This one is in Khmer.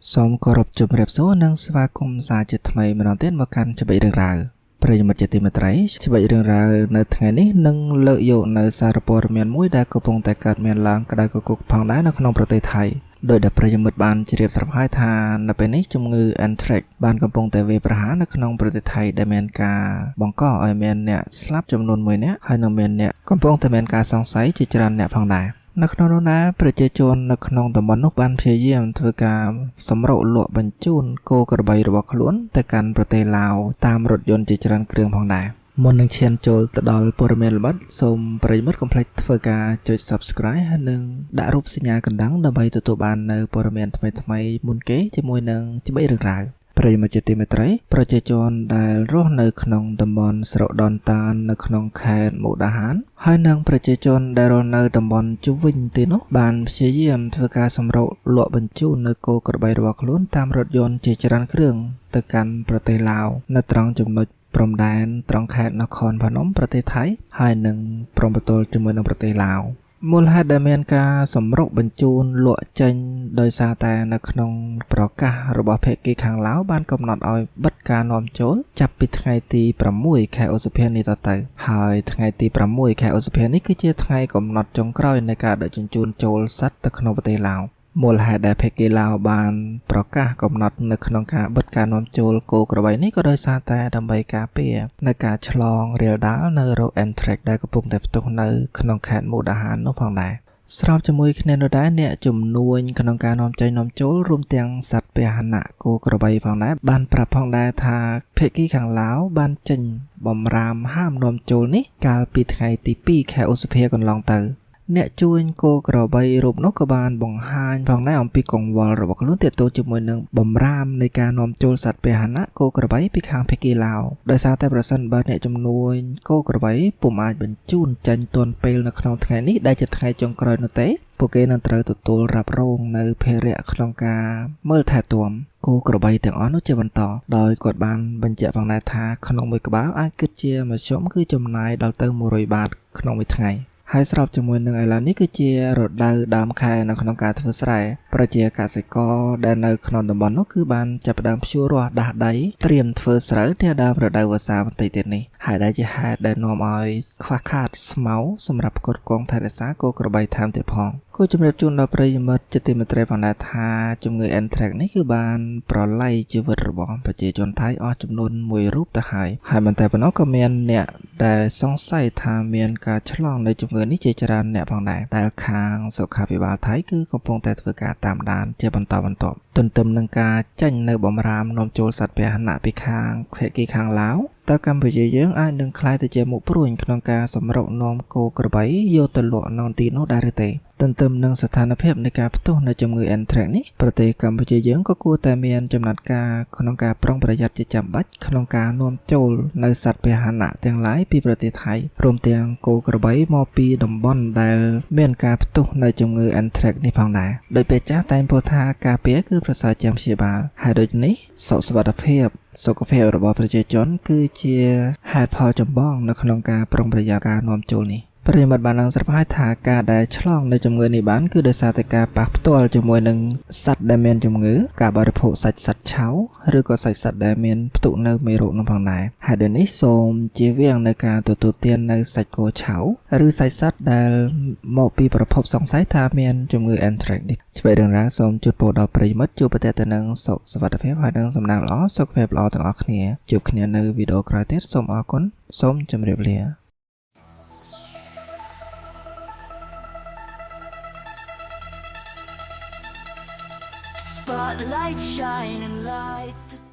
សូមគោរពជំរាបសួរនិងស្វាគមន៍សាជាថ្មីម្ដងទៀតមកកាន់ច្បិចរឿងរ៉ាវប្រិយមិត្តជាទីមេត្រីច្បិចរឿងរ៉ាវនៅថ្ងៃនេះនឹងលើកយកនៅសារព័ត៌មានមួយដែលកំពុងតែកើតមានឡើងក្តៅគគុកផងដែរនៅក្នុងប្រទេសថៃដោយដែលប្រិយមិត្តបានជ្រាបស្រាប់ហើយថានៅពេលនេះជំងឺ Anthrax បានកំពុងតែវាយប្រហារនៅក្នុងប្រទេសថៃដែលមានការបង្កឲ្យមានអ្នកស្លាប់ចំនួន1នាក់ហើយនឹងមានអ្នកកំពុងតែមានការសង្ស័យជាច្រើនអ្នកផងដែរនៅក្នុងនោះណាប្រជាជននៅក្នុងតំបន់នោះបានព្យាយាមធ្វើការសម្រុកលក់បញ្ជូនគោក្របីរបស់ខ្លួនទៅកាន់ប្រទេសឡាវតាមរថយន្តជាច្រើនគ្រឿងផងដែរមុននឹងឈានចូលទៅដល់ព័ត៌មានល្បិតសូមប្រិយមិត្តកុំភ្លេចធ្វើការចុច Subscribe ហើយនិងដាក់រូបសញ្ញាកណ្ដឹងដើម្បីទទួលបាននៅព័ត៌មានថ្មីៗមុនគេជាមួយនឹងច្បិចរឿងរ៉ាវប្រិយមិត្តជាទីមេត្រីប្រជាជនដែលរស់នៅក្នុងតំបន់ស្រុកដនតាននៅក្នុងខេត្តមុកដាហានហើយនិងប្រជាជនដែលរស់នៅតំបន់ជុំវិញទីនោះបានព្យាយាមធ្វើការសម្រុកលក់បញ្ជូននៅគោក្របីរបស់ខ្លួនតាមរថយន្តជាច្រើនគ្រឿងទៅកាន់ប្រទេសឡាវនៅត្រង់ចំណុចព្រំដែនត្រង់ខេត្តនគរភ្នំប្រទេសថៃហើយនិងព្រំប្រទល់ជាមួយនឹងប្រទេសឡាវមូលហេតុដែលមានការសម្រុកបញ្ជូនលក់ចេញដោយសារតែនៅក្នុងប្រកាសរបស់ភាគីខាងឡាវបានកំណត់ឲ្យបិទការនាំចូលចាប់ពីថ្ងៃទី6ខែឧសភានេះទៅហើយថ្ងៃទី6ខែឧសភានេះគឺជាថ្ងៃកំណត់ចុងក្រោយនៃការដឹកជញ្ជូនចូលសត្វទៅក្នុងប្រទេសឡាវមូលហេតុដែលភាគីឡាវបានប្រកាសកំណត់នៅក្នុងការបិទការនាំចូលគោក្របីនេះក៏ដោយសារតែដើម្បីការពារនៅការឆ្លងរាលដាលនៅរោគ Anthrax ដែលកំពុងតែផ្ទុះនៅក្នុងខេត្តមុកដាហាននោះផងដែរស្របជាមួយគ្នានោះដែរអ្នកជំនួញក្នុងការនាំចេញនាំចូលរួមទាំងសត្វពាហនៈគោក្របីផងដែរបានប្រាប់ផងដែរថាភាគីខាងឡាវបានចេញបំរាមហាមនាំចូលនេះកាលពីថ្ងៃទី2ខែឧសភាកន្លងទៅអ្នកជួញគោក្របីរូបនោះក៏បានបង្ហាញផងដែរអំពីកង្វល់របស់ខ្លួនទាក់ទងជាមួយនឹងបំរាមនៃការនាំចូលសត្វពាហនៈគោក្របីពីខាងភាគីឡាវដោយសារតែប្រសិនបើអ្នកជំនួញគោក្របីពុំអាចបញ្ជូនចេញទាន់ពេលនៅក្នុងថ្ងៃនេះដែលជាថ្ងៃចុងក្រោយនោះទេពួកគេនឹងត្រូវទទួលរ៉ាប់រងនៅភារៈក្នុងការមើលថែទាំគោក្របីទាំងអស់នោះជាបន្តដោយគាត់បានបញ្ជាក់ផងដែរថាក្នុងមួយក្បាលអាចគិតជាមធ្យមគឺចំណាយដល់ទៅ100បាតក្នុងមួយថ្ងៃហើយស្របជាមួយនឹងឥឡូវនេះគឺជារដូវដើមខែនៅក្នុងការធ្វើស្រែប្រជាកសិករដែលនៅក្នុងតំបន់នោះគឺបានចាប់ផ្ដើមភ្ជួររាស់ដាស់ដីត្រៀមធ្វើស្រូវទាដើមរដូវវស្សាបន្តិចទៀតនេះហើយដែលជាហេតុដែលនាំឲ្យខ្វះខាតស្មៅសម្រាប់ផ្គត់ផ្គង់ថែរក្សាគោក្របីថែមទៀតផងគួរជម្រាបជូនដល់ប្រិយមិត្តជាទីមេត្រីផងដែរថាជំងឺ Anthrax នេះគឺបានប្រឡាយជីវិតរបស់ប្រជាជនថៃអស់ចំនួន1រូបទៅហើយមិនតែប៉ុណ្ណោះក៏មានអ្នកដែលសង្ស័យថាមានការឆ្លងនៃជំងឺនេះជាច្រើនអ្នកផងដែរដែលខាងសុខាភិបាលថៃគឺកំពុងតែធ្វើការតាមដានជាបន្តបន្ទាប់ទន្ទឹមនឹងការចេញនៅបំរាមនាំចូលសត្វពាហនៈពីខាងភាគីខាងឡាវតើកម្ពុជាយើងអាចនឹងក្លាយទៅជាមុខព្រួញក្នុងការសម្រុកនាំគោក្របីយកទៅលក់នៅទីនោះដែរឬទេទន្ទឹមនឹងស្ថានភាពនៃការផ្ទុះនៃជំងឺ Anthrax នេះប្រទេសកម្ពុជាយើងក៏គួរតែមានចំណាត់ការក្នុងការប្រុងប្រយ័ត្នជាចាំបាច់ក្នុងការនាំចូលនៅសត្វពាហនៈទាំងឡាយពីប្រទេសថៃរួមទាំងគោក្របីមកពីតំបន់ដែលមានការផ្ទុះនៃជំងឺ Anthrax នេះផងដែរដោយពេលចាស់តែងពោលថាការពារគឺប្រសើរជាងព្យាបាលហើយដូចនេះសុខភាពរបស់ប្រជាជនគឺជាហេតុផលចម្បងនៅក្នុងការប្រុងប្រយ័ត្នការនាំចូលនេះប្រិយមិត្តបាននឹងស្រាប់ហើយថាការដែលឆ្លងនៅជំងឺនេះបានគឺដោយសារតែការប៉ះផ្ទាល់ជាមួយនឹងសត្វដែលមានជំងឺការបរិភោគសាច់សត្វឆៅឬក៏សាច់សត្វដែលមានផ្ទុកនៅមេរោគនោះផងដែរហើយដូចនេះសូមជៀសវាងនៅការទទួលទាននៅសាច់គោឆៅឬសាច់សត្វដែលមកពីប្រភពសង្ស័យថាមានជំងឺ Anthrax នេះឆ្វេងរឿងរ៉ាវសូមជូនពរដល់ប្រិយមិត្តជួបប្រទះទៅនឹងសុខសុវត្ថិភាពហើយនឹងសំណាងល្អសុខភាពល្អទាំងអស់គ្នាជួបគ្នានៅវីដេអូក្រោយទៀតសូមអរគុណសូមជម្រាបលាSpotlight shining lights